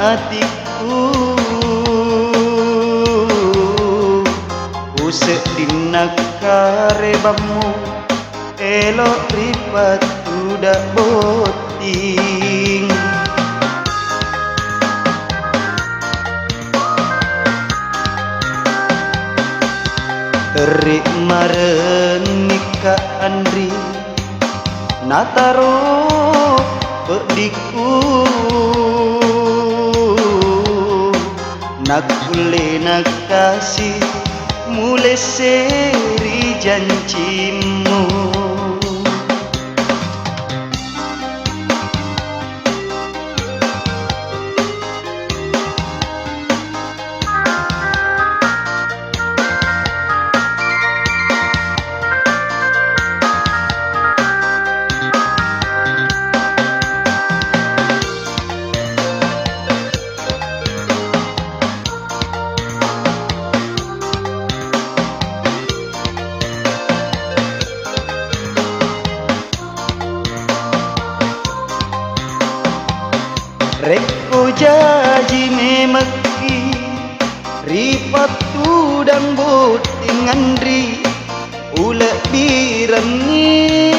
atiku usek dina karebamu elok ripat udah boting terik maren nikah Andri nataro pediku nak kule nak kasih mulai seri janjimu Reko jaji memeki ripatu dan boting Andri ulek birani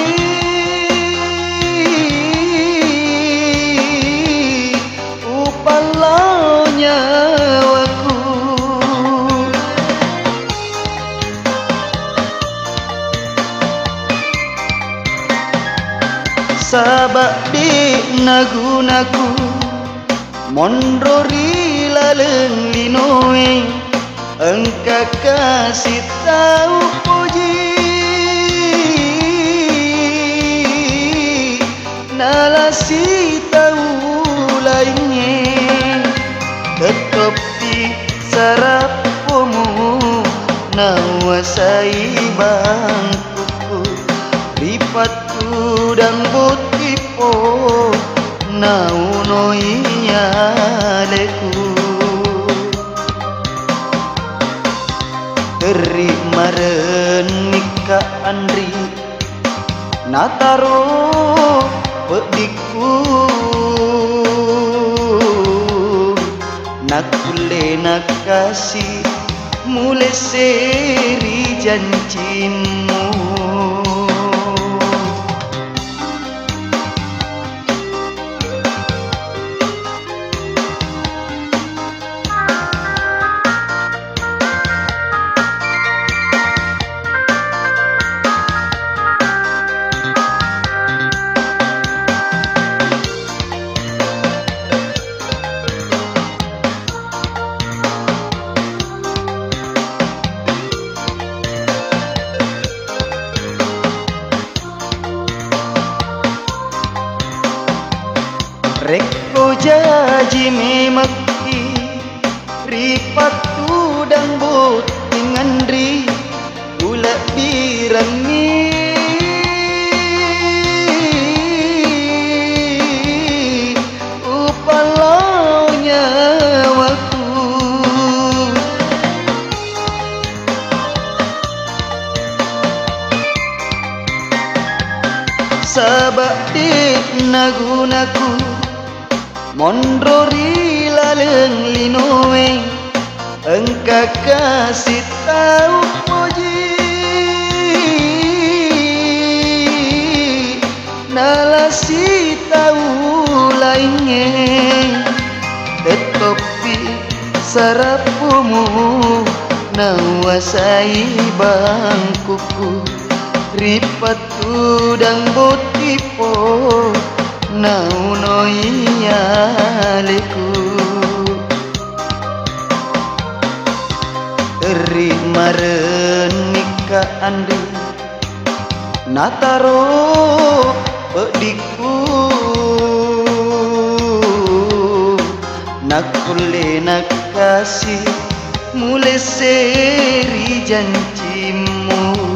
upalau nyawaku sabak di nagunaku mondrori laleng linoe engka kasih tahu puji nalasi tahu lainnya tetapi sarapomu nawasai bangkuku ripatu dan botipo naunoinya leku terik maren nikah Andri nataro pediku nak kule nak kasih mulai seri janjimu Reko jaji memeki ripatu dan boting Andri ulek birani upalau nyawaku sabak di nagunaku mondrori laleng linoe engka kasih tahu puji nalasi tahu lainnya tetapi sarapumu nawasai bangkuku ripatu dan botipo naunoinya leku terik maren nikah Andri nataro pediku nak kule nak kasih mulai seri janjimu